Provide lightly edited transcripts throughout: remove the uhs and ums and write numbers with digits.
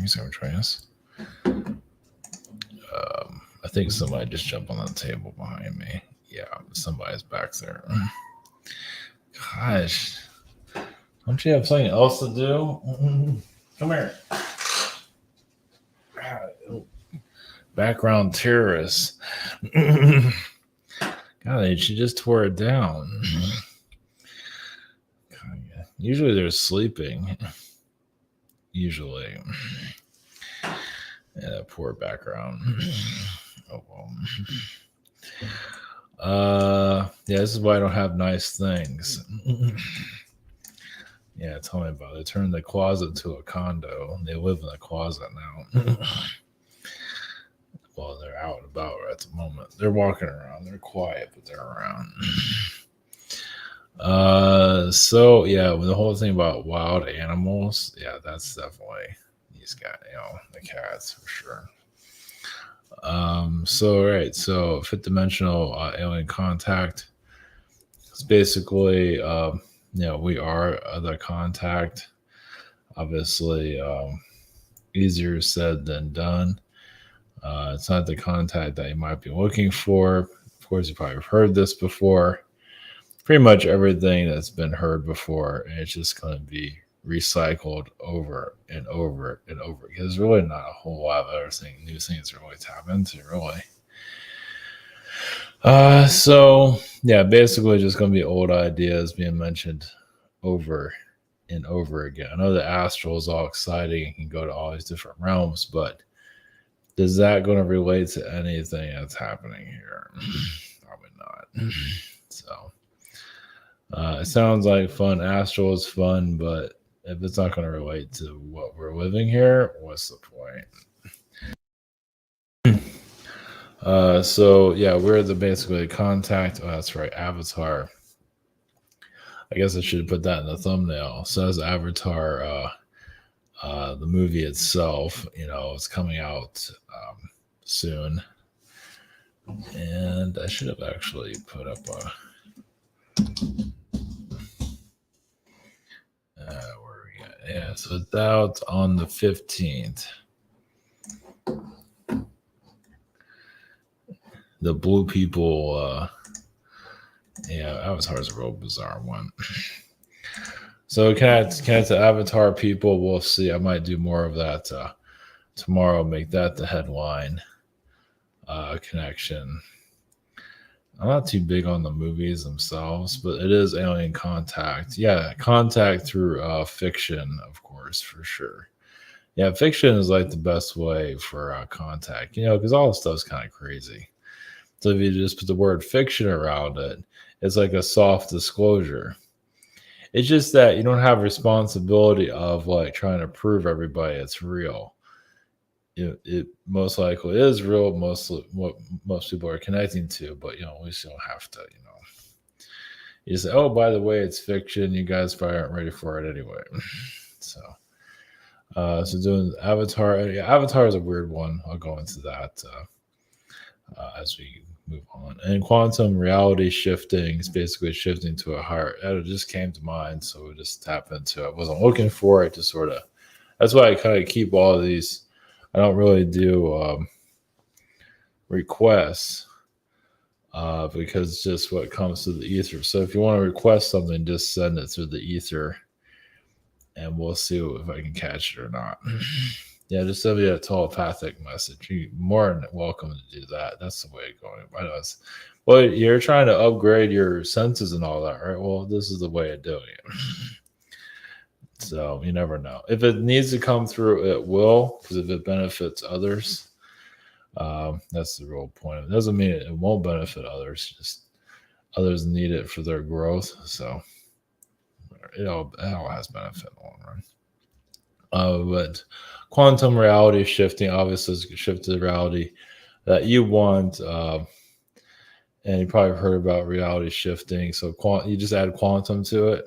He's gonna join us. I think somebody just jumped on the table behind me. Yeah, somebody's back there. Gosh, don't you have something else to do? Come here. Background terrorists. God, she just tore it down. Usually they're sleeping. Usually. Yeah, that poor background. Oh well. Yeah, this is why I don't have nice things. Yeah, tell me about it. They turned the closet into a condo. They live in the closet now. Well, they're out and about right at the moment. They're walking around. They're quiet, but they're around. So yeah, with the whole thing about wild animals, yeah, that's definitely these guys, the cats for sure. So fifth dimensional alien contact. It's basically, we are the contact. Obviously, easier said than done. It's not the contact that you might be looking for. Of course, you probably heard this before. Pretty much everything that's been heard before, and it's just going to be recycled over and over and over, because there's really not a whole lot of other new things to really tap into, really. Basically just going to be old ideas being mentioned over and over again. I know the astral is all exciting and can go to all these different realms, but is that going to relate to anything that's happening here? Probably not. So it sounds like fun. Astral is fun, but if it's not going to relate to what we're living here, what's the point? We're basically contact. Oh, that's right, Avatar. I guess I should put that in the thumbnail. So as Avatar, the movie itself, it's coming out soon, and I should have actually put up a. Where we got? Yeah, so it's out on the 15th. The blue people, Avatar's a real bizarre one. So connect to Avatar people. We'll see. I might do more of that tomorrow. Make that the headline connection. I'm not too big on the movies themselves, but it is alien contact. Yeah, contact through fiction, of course, for sure. Yeah, fiction is like the best way for contact, because all this stuff's kind of crazy. So if you just put the word fiction around it, it's like a soft disclosure. It's just that you don't have responsibility of like trying to prove everybody it's real. It most likely is real. What most people are connecting to, but at least you don't have to. You say, "Oh, by the way, it's fiction. You guys probably aren't ready for it anyway." So doing Avatar. Avatar is a weird one. I'll go into that as we move on. And quantum reality shifting is basically shifting to a higher. It just came to mind, so we just tap into it. I wasn't looking for it to sort of. That's why I kind of keep all of these. I don't really do requests because just what comes through the ether. So if you want to request something, just send it through the ether, and we'll see if I can catch it or not. Yeah, just send me a telepathic message. You're more than welcome to do that. That's the way of going about it. Well, you're trying to upgrade your senses and all that, right? Well, this is the way of doing it. So you never know. If it needs to come through, it will, because if it benefits others, that's the real point. It doesn't mean it won't benefit others. Just others need it for their growth. So it all has benefit in the long run. But quantum reality shifting obviously is a shift to the reality that you want. And you probably heard about reality shifting. So you just add quantum to it.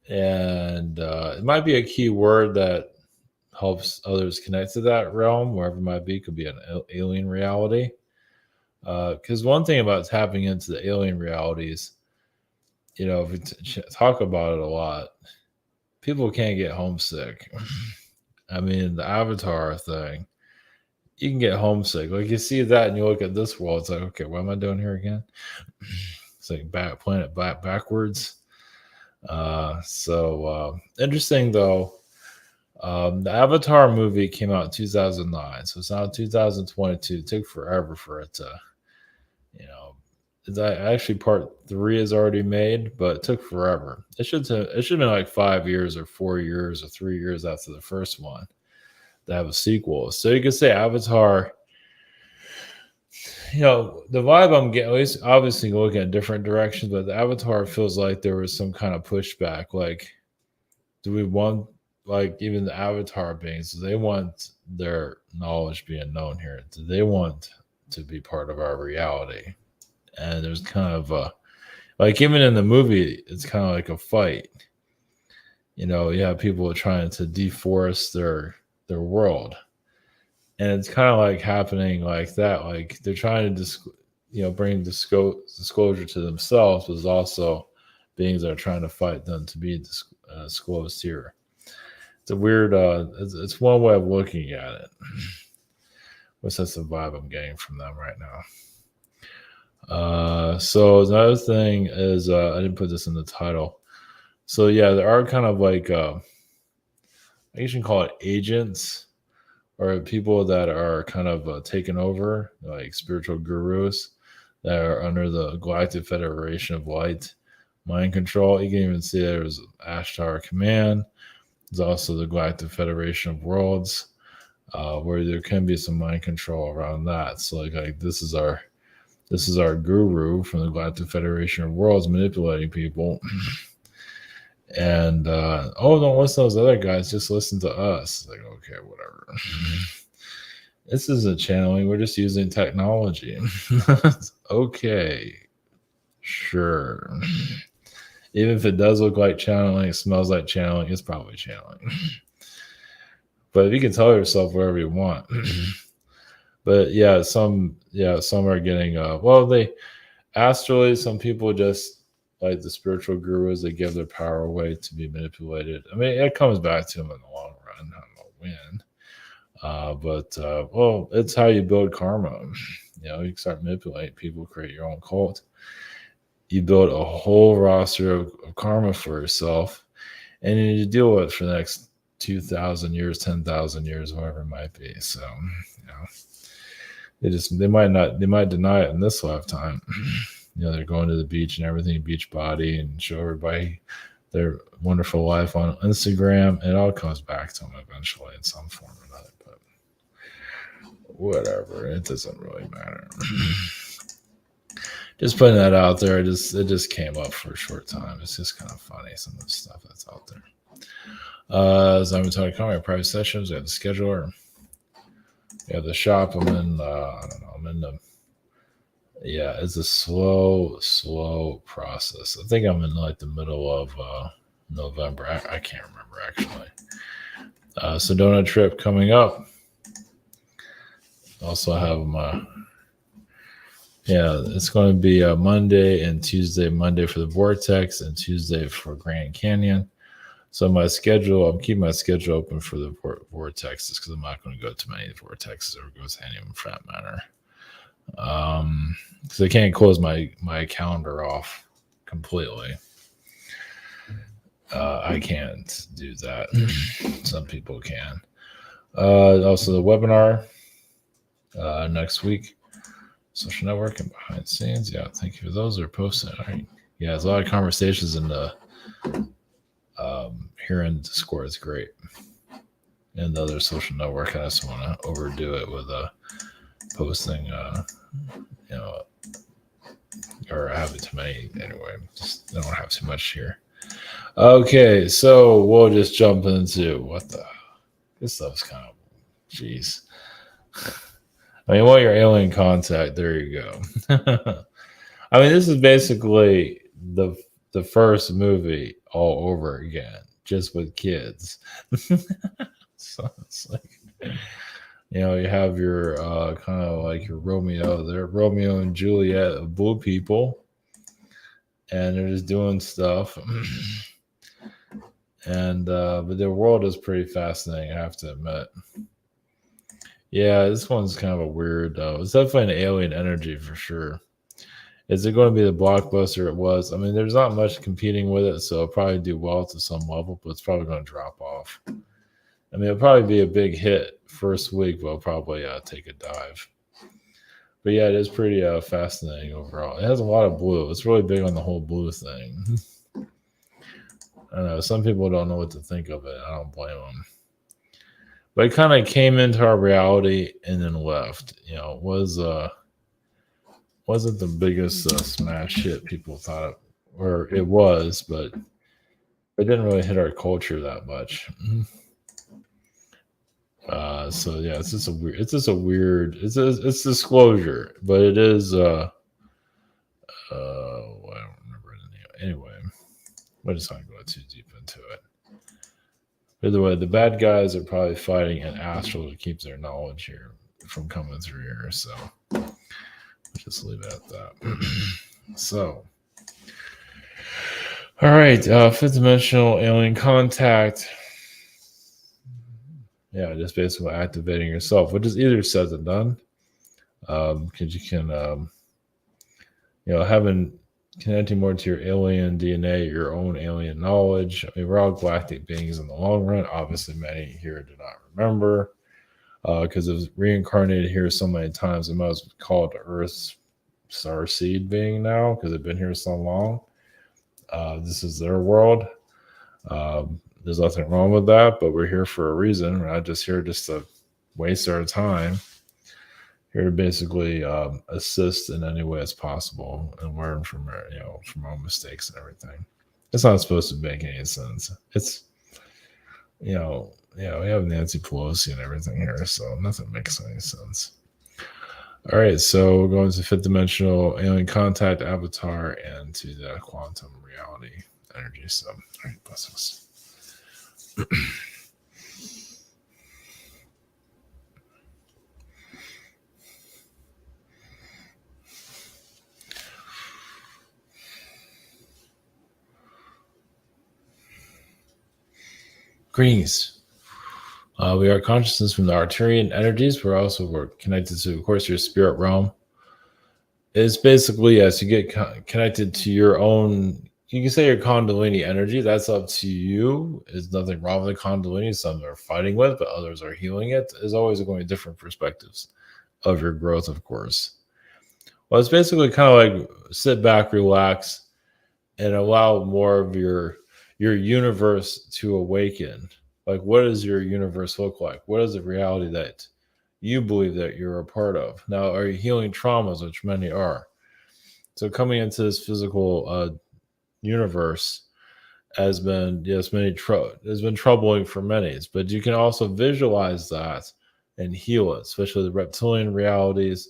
And it might be a key word that helps others connect to that realm, wherever it might be. It could be an alien reality. Because one thing about tapping into the alien realities, if we talk about it a lot, people can't get homesick. I mean, the Avatar thing, you can get homesick. Like you see that and you look at this world, it's like, okay, what am I doing here again? It's like backwards. Interesting though. The Avatar movie came out in 2009, so it's now 2022. It took forever for it to, you know, actually part three is already made, but it took forever. It should have been like 5 years or 4 years or 3 years after the first one to have a sequel. So you could say Avatar. The vibe I'm getting, at least obviously looking at different directions, but the Avatar feels like there was some kind of pushback. Like, do we want, like, even the Avatar beings, do they want their knowledge being known here? Do they want to be part of our reality? And there's kind of like, even in the movie, it's kind of like a fight. You have people trying to deforest their world, and it's kind of like happening like that. Like they're trying to bring disclosure to themselves, but there's also beings that are trying to fight them to be disclosed here. It's a weird. It's one way of looking at it. What's that's the vibe I'm getting from them right now. So another thing is, I didn't put this in the title. So yeah, there are kind of like, I guess you can call it agents, or people that are kind of taken over, like spiritual gurus that are under the Galactic Federation of Light mind control. You can even see there's Ashtar Command. There's also the Galactic Federation of Worlds, where there can be some mind control around that. So like this is our guru from the Galactic Federation of Worlds manipulating people. And don't listen to those other guys, just listen to us. Like, okay, whatever. This isn't channeling, we're just using technology. Okay, sure. Even if it does look like channeling, it smells like channeling, it's probably channeling. But if you can tell yourself whatever you want. But some are getting they astrally, some people just, like the spiritual gurus, they give their power away to be manipulated. I mean, it comes back to them in the long run. I don't know when. It's how you build karma. You can start manipulating people, create your own cult. You build a whole roster of karma for yourself, and you need to deal with it for the next 2,000 years, 10,000 years, whatever it might be. So, they might deny it in this lifetime. They're going to the beach and everything, beach body, and show everybody their wonderful life on Instagram. It all comes back to them eventually in some form or another. But whatever, it doesn't really matter. Just putting that out there. It just came up for a short time. It's just kind of funny, some of the stuff that's out there. So I'm talking about private sessions. We have the scheduler. We have the shop. I'm in. I don't know. I'm in the. Yeah, it's a slow process. I think I'm in like the middle of November. I can't remember actually. Sedona trip coming up. Also have my. It's going to be Monday and Tuesday. Monday for the Vortex and Tuesday for Grand Canyon. So I'm keeping my schedule open for the vortexes because I'm not going to go to many vortexes or go to any of them for that matter. Because I can't close my calendar off completely. I can't do that. Some people can. Also the webinar next week. Social networking behind the scenes. Yeah, thank you for those that are posting. All right. Yeah, there's a lot of conversations in the here in Discord. It's great. And the other social network, I just want to overdo it with posting, or having too many anyway. Just don't have too much here. Okay, so we'll just jump into this stuff's kind of, jeez. I mean, your alien contact, there you go. I mean, this is basically the first movie all over again, just with kids. So it's like, you have your kind of like your Romeo and Juliet of blue people, and they're just doing stuff. And but the world is pretty fascinating, I have to admit. Yeah, this one's kind of a weird though. It's definitely an alien energy for sure. Is it going to be the blockbuster it was? I mean, there's not much competing with it, so it'll probably do well to some level, but it's probably going to drop off. I mean, it'll probably be a big hit first week, but it'll probably take a dive. But yeah, it is pretty fascinating overall. It has a lot of blue. It's really big on the whole blue thing. I don't know. Some people don't know what to think of it. I don't blame them. But it kind of came into our reality and then left. You know, it wasn't the biggest smash hit people thought it, or it was, but it didn't really hit our culture that much. So yeah, it's disclosure, but it is well, I don't remember it anyway. We're just not going too deep into it. By the way, the bad guys are probably fighting an astral to keep their knowledge here from coming through here. So just leave it at that. So, all right, fifth dimensional alien contact. Yeah, just basically activating yourself, which is easier said than done. Because you can, having connecting more to your alien DNA, your own alien knowledge. I mean, we're all galactic beings in the long run. Obviously, many here do not remember because it was reincarnated here so many times. It must be called Earth's star seed being now because they've been here so long. This is their world. There's nothing wrong with that, but we're here for a reason. We're not just here just to waste our time. Here to basically assist in any way as possible and learn from our mistakes and everything. It's not supposed to make any sense. It's we have Nancy Pelosi and everything here, so nothing makes any sense. All right, so we're going to fifth dimensional alien contact avatar and to the quantum reality energy. So, all right, blessings. Greetings. We are consciousness from the Arcturian energies. We're connected to, of course, your spirit realm. It's basically as you get connected to your own. You can say your Kundalini energy. That's up to you. There's nothing wrong with the Kundalini. Some are fighting with, but others are healing it. There's always going to be different perspectives of your growth, of course. Well, it's basically kind of like sit back, relax, and allow more of your universe to awaken. Like, what does your universe look like? What is the reality that you believe that you're a part of? Now, are you healing traumas, which many are? So coming into this physical universe has been has been troubling for many, but you can also visualize that and heal it, especially the reptilian realities.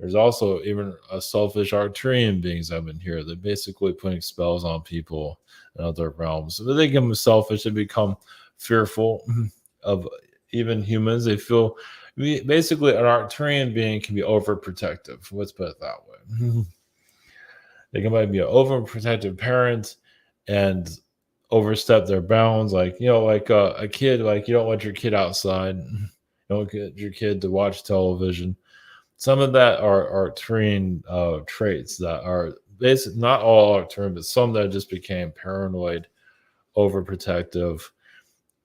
There's also even a selfish Arcturian beings I've been here. They're basically putting spells on people in other realms. So they become selfish. They become fearful of even humans. They feel basically an Arcturian being can be overprotective. Let's put it that way. They can might be an overprotective parent and overstep their bounds. Like, like a kid, like you don't want your kid outside. You don't get your kid to watch television. Some of that are Arcturian traits that are basically not all Arcturian, but some that just became paranoid, overprotective.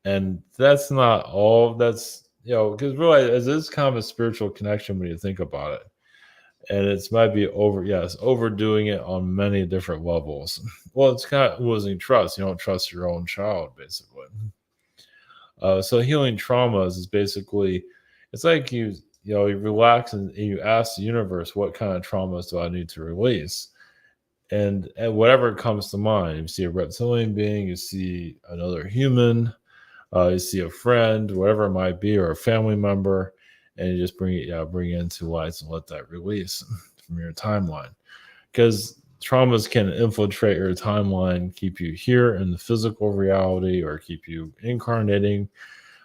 And that's not all. That's, because really, it is kind of a spiritual connection when you think about it. And it's might be overdoing it on many different levels. Well, it's kind of losing trust. You don't trust your own child, basically. So healing traumas is basically, it's like you relax and you ask the universe, what kind of traumas do I need to release? And whatever comes to mind, you see a reptilian being, you see another human, you see a friend, whatever it might be, or a family member, and you just bring it into light and let that release from your timeline. Because traumas can infiltrate your timeline, keep you here in the physical reality, or keep you incarnating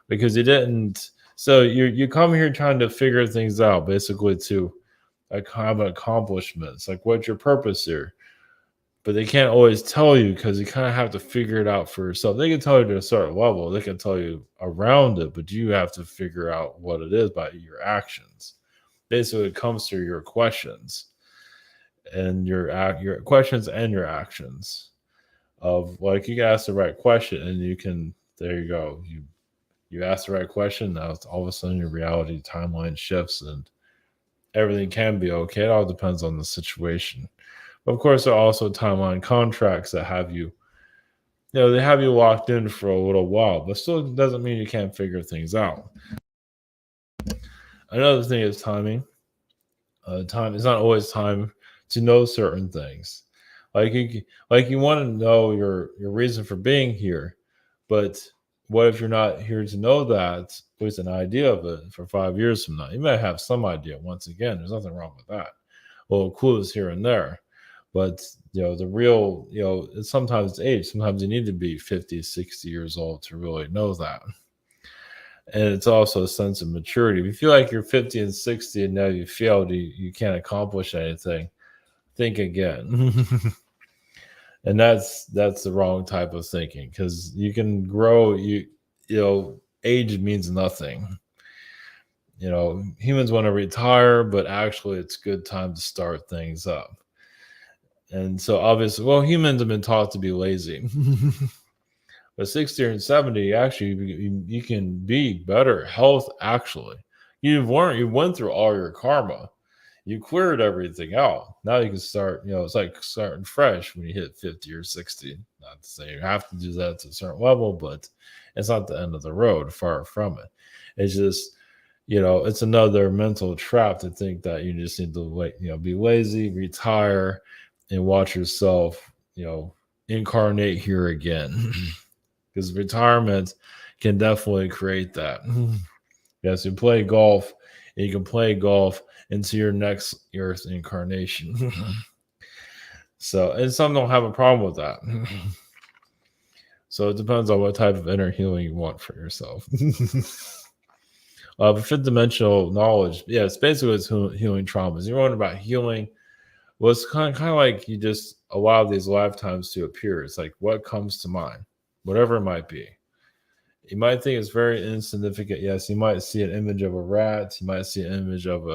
because you didn't. So you come here trying to figure things out, basically to have an accomplishment. It's like, what's your purpose here? but they can't always tell you because you kind of have to figure it out for yourself. They can tell you to a certain level, they can tell you around it, but you have to figure out what it is by your actions. Basically, it comes through your questions and your questions and your actions. Of like you can ask the right question, and you can there you go. You ask the right question, now it's all of a sudden your reality timeline shifts and everything can be okay. It all depends on the situation. Of course, there are also timeline contracts that have you, they have you locked in for a little while, but still doesn't mean you can't figure things out. Another thing is timing. Time is not always time to know certain things. Like you want to know your reason for being here, but what if you're not here to know that? With an idea of it for 5 years from now, you might have some idea. Once again, there's nothing wrong with that. Well, clues here and there, but the real, it's sometimes it's age. Sometimes you need to be 50, 60 years old to really know that. And it's also a sense of maturity. If you feel like you're 50 and 60 and now you failed, you can't accomplish anything, think again. And that's the wrong type of thinking because you can grow. Age means nothing. Humans want to retire, but actually it's a good time to start things up. And so obviously, well, humans have been taught to be lazy. But 60 and 70, actually, you can be better health. Actually, you went through all your karma, you cleared everything out. Now you can start. It's like starting fresh when you hit 50 or 60. Not to say you have to do that to a certain level, but it's not the end of the road. Far from it. It's just it's another mental trap to think that you just need to be lazy, retire, and watch yourself, incarnate here again. Because retirement can definitely create that. Yes, you play golf, and you can play golf into your next Earth incarnation. So, and some don't have a problem with that. So it depends on what type of inner healing you want for yourself. Fifth dimensional knowledge, yeah, it's basically it's healing traumas. You're wondering about healing. Well, it's kind of like you just allow these lifetimes to appear. It's like what comes to mind, whatever it might be. You might think it's very insignificant. Yes, you might see an image of a rat. You might see an image of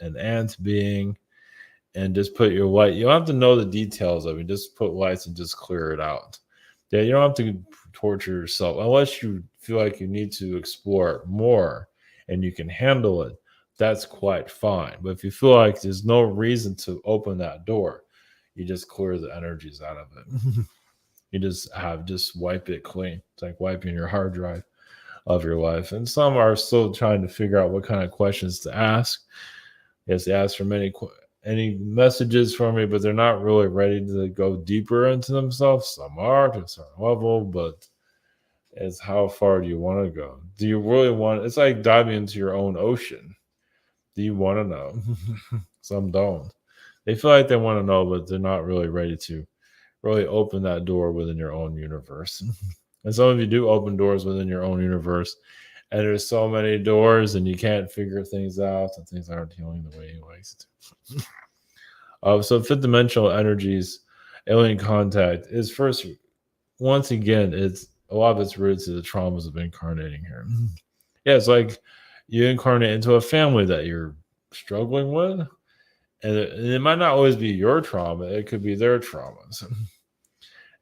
an ant being, and just put your light. You don't have to know the details of it. Just put lights and just clear it out. Yeah, you don't have to torture yourself unless you feel like you need to explore it more and you can handle it. That's quite fine. But if you feel like there's no reason to open that door, you just clear the energies out of it. You just wipe it clean. It's like wiping your hard drive of your life. And some are still trying to figure out what kind of questions to ask. Yes, they ask for any messages from me, but they're not really ready to go deeper into themselves. Some are to a certain level, but it's how far do you want to go? Do you really want? It's like diving into your own ocean. Do you want to know? Some don't. They feel like they want to know, but they're not really ready to really open that door within your own universe. And some of you do open doors within your own universe, and there's so many doors, and you can't figure things out, and things aren't healing the way you like to. So fifth dimensional energies, alien contact is first. Once again, it's a lot of its roots to the traumas of incarnating here. Yeah, it's like you incarnate into a family that you're struggling with, and it might not always be your trauma; it could be their traumas.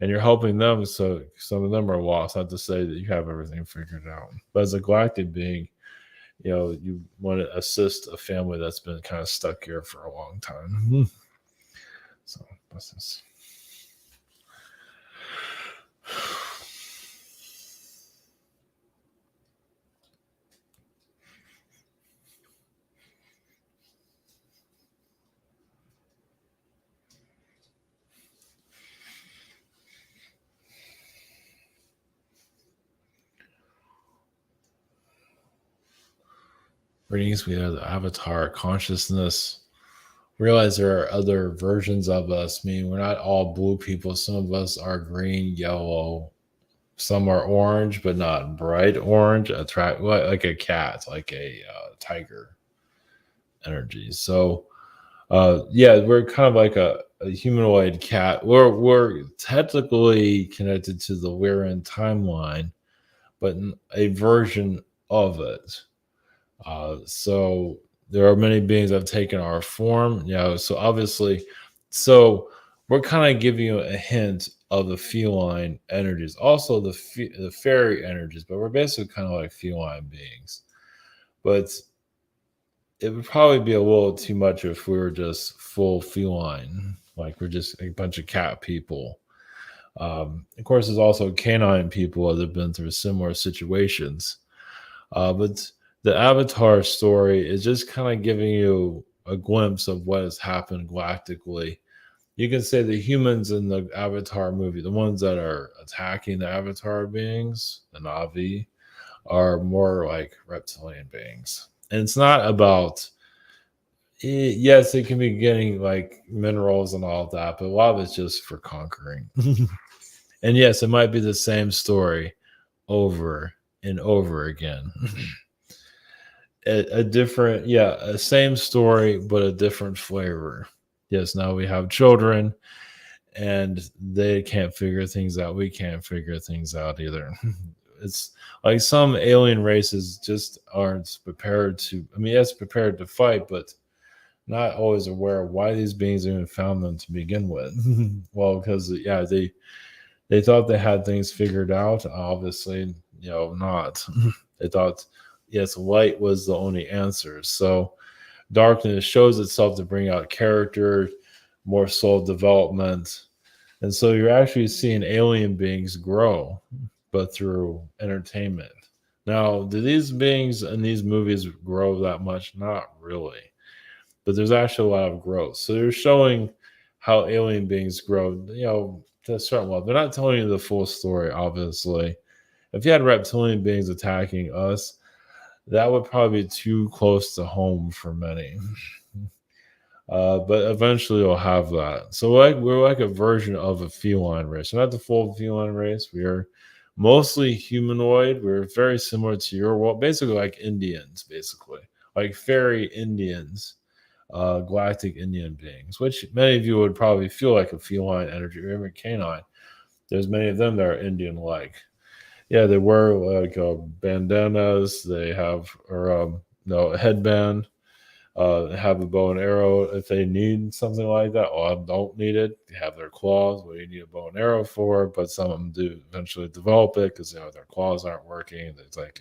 And you're helping them, so some of them are lost. Not to say that you have everything figured out, but as a galactic being, you want to assist a family that's been kind of stuck here for a long time. So that's this. Greetings, we have the avatar consciousness. Realize there are other versions of us, meaning we're not all blue people. Some of us are green, yellow, some are orange, but not bright orange. Like a cat, like a tiger energy. So, yeah, we're kind of like a humanoid cat. We're technically connected to the Lyran timeline, but a version of it. So there are many beings that have taken our form. So obviously, so we're kind of giving you a hint of the feline energies, also the fairy energies, but we're basically kind of like feline beings. But it would probably be a little too much if we were just full feline, like we're just a bunch of cat people. Of course, there's also canine people that have been through similar situations. But the Avatar story is just kind of giving you a glimpse of what has happened galactically. You can say the humans in the Avatar movie, the ones that are attacking the Avatar beings, the Na'vi, are more like reptilian beings. And it's not about, yes, it can be getting like minerals and all of that, but a lot of it's just for conquering. And yes, it might be the same story over and over again. A different, yeah, a same story, but a different flavor. Yes, now we have children and they can't figure things out. We can't figure things out either. It's like some alien races just aren't prepared to, I mean, yes, prepared to fight, but not always aware of why these beings even found them to begin with. Well, because yeah, they thought they had things figured out. Obviously, not. They thought, yes, light was the only answer. So darkness shows itself to bring out character, more soul development. And so you're actually seeing alien beings grow, but through entertainment. Now, do these beings in these movies grow that much? Not really. But there's actually a lot of growth. So they're showing how alien beings grow, to a certain level. They're not telling you the full story, obviously. If you had reptilian beings attacking us, that would probably be too close to home for many. But eventually we'll have that. So we're like a version of a feline race. We're not the full feline race. We are mostly humanoid. We're very similar to your world, basically like Indians, basically like fairy Indians, galactic Indian beings, which many of you would probably feel like a feline energy or even canine. There's many of them that are Indian-like. Yeah, they wear like bandanas. They have no, a headband. Have a bow and arrow if they need something like that. Or don't need it. They have their claws. What do you need a bow and arrow for? But some of them do eventually develop it because their claws aren't working. It's like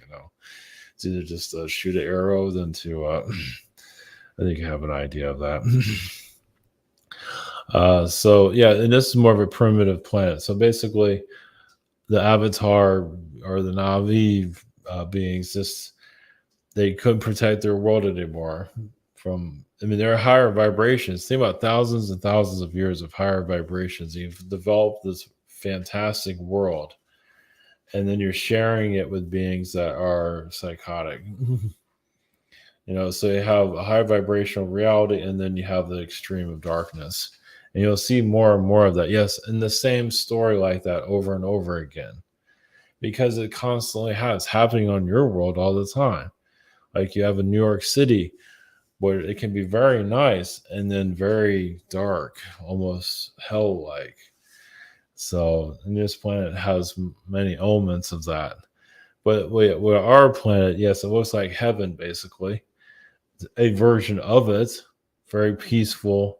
it's either just shoot an arrow than to. I think you have an idea of that. So yeah, and this is more of a primitive planet. So basically, the Avatar or the Na'vi beings just they couldn't protect their world anymore from. I mean, there are higher vibrations. Think about thousands and thousands of years of higher vibrations. You've developed this fantastic world, and then you're sharing it with beings that are psychotic. So you have a high vibrational reality, and then you have the extreme of darkness. And you'll see more and more of that. Yes, in the same story like that over and over again. Because it constantly has happening on your world all the time. Like you have a New York City where it can be very nice and then very dark, almost hell-like. So, and this planet has many elements of that. But with our planet, yes, it looks like heaven, basically. A version of it, very peaceful.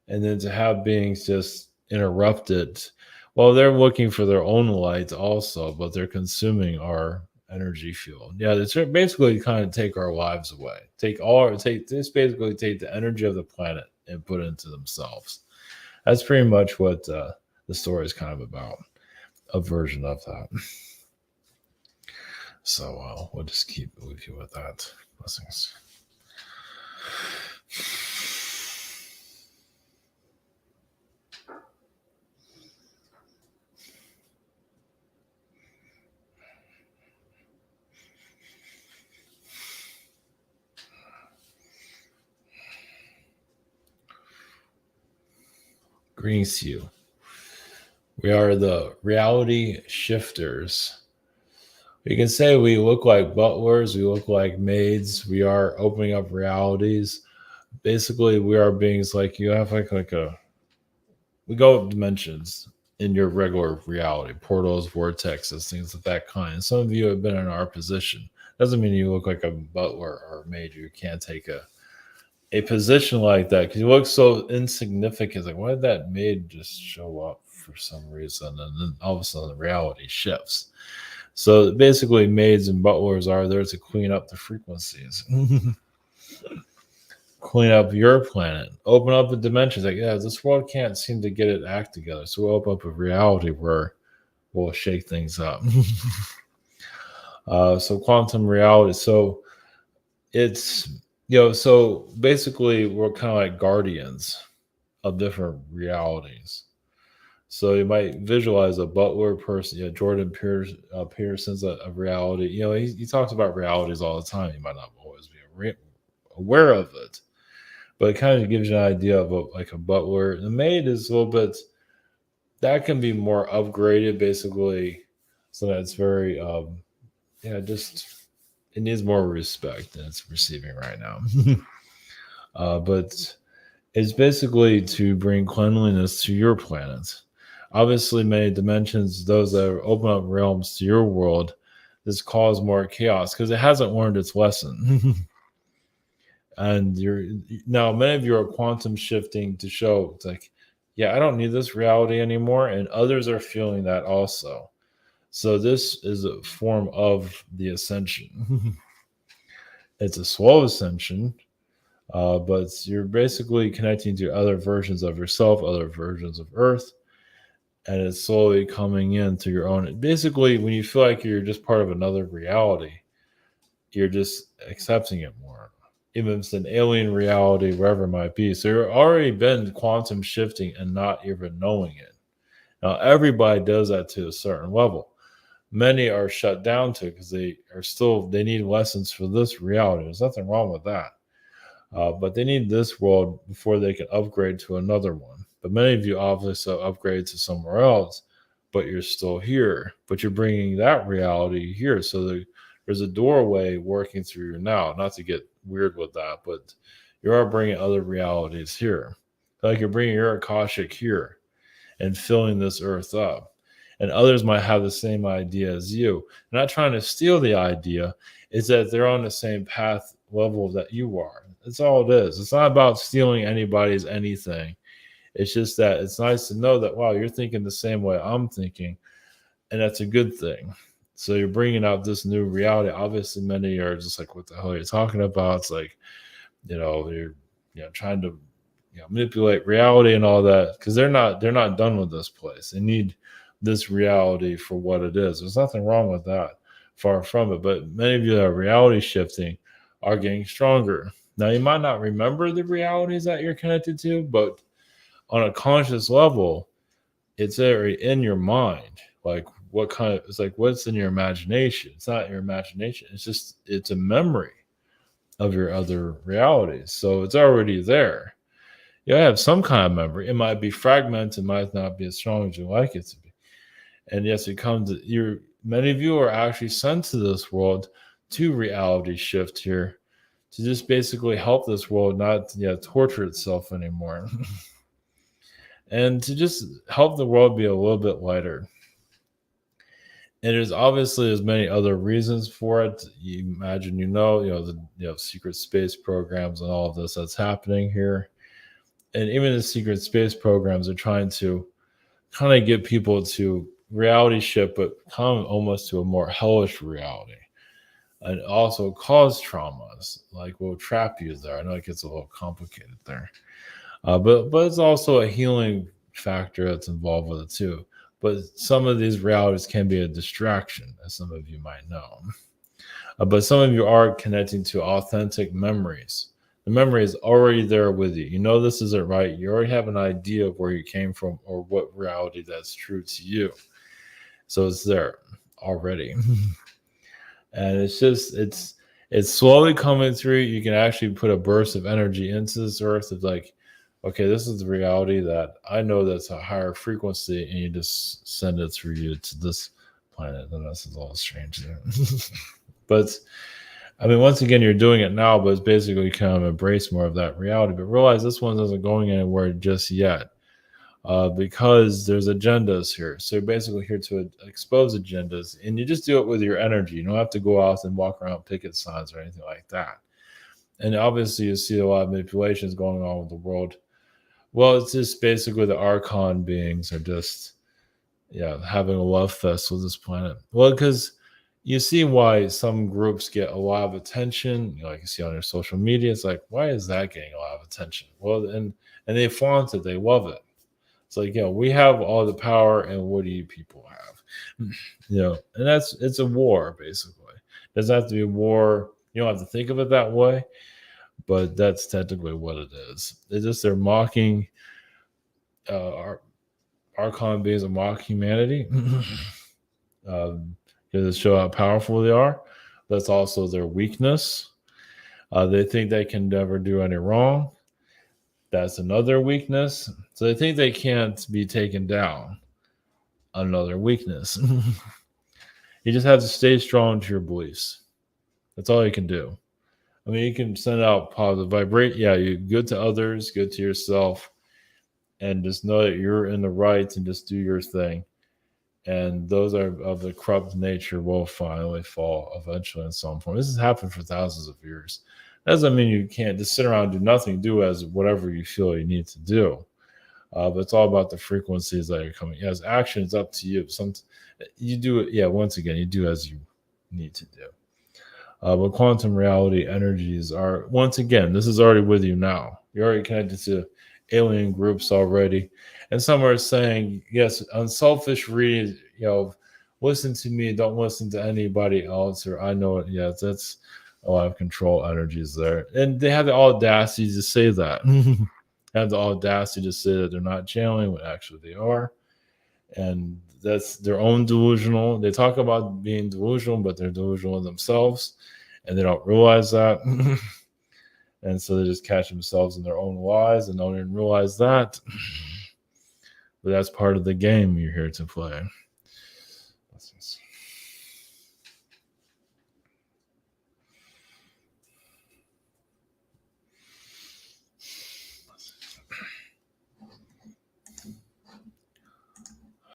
And then to have beings just interrupt it. Well, they're looking for their own light also, but they're consuming our energy fuel. Yeah, it's basically kind of take our lives away. Just basically take the energy of the planet and put it into themselves. That's pretty much what the story is kind of about. A version of that. So we'll just keep with you with that. Blessings. Greetings to you. We are the reality shifters. You can say we look like butlers, we look like maids, we are opening up realities. Basically, we are beings like you have like a we go dimensions in your regular reality, portals, vortexes, things of that kind. Some of you have been in our position. Doesn't mean you look like a butler or a maid. You can't take a position like that because you look so insignificant. Like, why did that maid just show up for some reason? And then all of a sudden the reality shifts. So basically, maids and butlers are there to clean up the frequencies, clean up your planet, open up the dimensions. Like, yeah, this world can't seem to get it act together. So we'll open up a reality where we'll shake things up. So quantum reality. So it's, so basically we're kind of like guardians of different realities. So you might visualize a butler person, Jordan Peterson's a reality. He talks about realities all the time. You might not always be aware of it, but it kind of gives you an idea of like a butler. The maid is a little bit, that can be more upgraded, basically, so that it's very, just it needs more respect than it's receiving right now. But it's basically to bring cleanliness to your planet. Obviously, many dimensions, those that open up realms to your world, this cause more chaos because it hasn't learned its lesson. And now many of you are quantum shifting to show it's like, yeah, I don't need this reality anymore, and others are feeling that also. So this is a form of the ascension. It's a slow ascension, but you're basically connecting to other versions of yourself, other versions of Earth, and it's slowly coming into your own. Basically, when you feel like you're just part of another reality, you're just accepting it more, even if it's an alien reality, wherever it might be. So you've already been quantum shifting and not even knowing it. Now, everybody does that to a certain level. Many are shut down to because they need lessons for this reality. There's nothing wrong with that. But they need this world before they can upgrade to another one. But many of you obviously upgrade to somewhere else, but you're still here. But you're bringing that reality here. So there's a doorway working through you now. Not to get weird with that, but you are bringing other realities here. Like you're bringing your Akashic here and filling this earth up. And others might have the same idea as you. I'm not trying to steal the idea. It's that they're on the same path level that you are. That's all it is. It's not about stealing anybody's anything. It's just that it's nice to know that, wow, you're thinking the same way I'm thinking. And that's a good thing. So you're bringing out this new reality. Obviously, many are just like, what the hell are you talking about? It's like, you're trying to manipulate reality and all that because they're not done with this place. They need this reality for what it is. There's nothing wrong with that. Far from it. But many of you that are reality shifting are getting stronger. Now, you might not remember the realities that you're connected to, but on a conscious level, it's already in your mind. Like it's like what's in your imagination. It's not your imagination. It's a memory of your other realities. So it's already there. You have some kind of memory. It might be fragmented, might not be as strong as you like it to be. And yes, many of you are actually sent to this world to reality shift here to just basically help this world not torture itself anymore. And to just help the world be a little bit lighter. And there's obviously as many other reasons for it. You imagine, the secret space programs and all of this that's happening here. And even the secret space programs are trying to kind of get people to reality shift, but come almost to a more hellish reality. And also cause traumas, like will trap you there. I know it gets a little complicated there. But it's also a healing factor that's involved with it too. But some of these realities can be a distraction, as some of you might know. But some of you are connecting to authentic memories. The memory is already there with you. You know this isn't right. You already have an idea of where you came from or what reality that's true to you. So it's there already. And it's slowly coming through. You can actually put a burst of energy into this earth of like, okay, this is the reality that I know that's a higher frequency, and you just send it through you to this planet. And this is all strange there. But I mean, once again, you're doing it now, but it's basically kind of embrace more of that reality. But realize this one isn't going anywhere just yet. because there's agendas here. So you're basically here to expose agendas, and you just do it with your energy. You don't have to go out and walk around picket signs or anything like that. And obviously, you see a lot of manipulations going on with the world. Well, it's just basically the archon beings are just, yeah, having a love fest with this planet. Well, because you see why some groups get a lot of attention, like you see on their social media. It's like, why is that getting a lot of attention? Well, and they flaunt it, they love it. It's like, we have all the power, and what do you people have? And it's a war basically. It doesn't have to be a war. You don't have to think of it that way, but that's technically what it is. It's just they're mocking our Archon beings, are mock humanity. To show how powerful they are. That's also their weakness. They think they can never do any wrong. That's another weakness. So they think they can't be taken down. Another weakness. You just have to stay strong to your beliefs. That's all you can do. I mean, you can send out positive vibrate. Yeah, you're good to others, good to yourself, and just know that you're in the right and just do your thing. And those are of the corrupt nature will finally fall eventually in some form. This has happened for thousands of years. That doesn't mean you can't just sit around and do nothing. Do as whatever you feel you need to do. But it's all about the frequencies that are coming. As action is up to you. You do it. Yeah, once again, you do as you need to do. But quantum reality energies are, once again, this is already with you now. You're already connected to alien groups already. And some are saying, yes, unselfish read, listen to me, don't listen to anybody else, or I know it. Yes, that's a lot of control energies there. And they have the audacity to say that. Have the audacity to say that they're not channeling when actually they are. And that's their own delusional. They talk about being delusional, but they're delusional themselves, and they don't realize that. And so they just catch themselves in their own lies and don't even realize that. But that's part of the game you're here to play.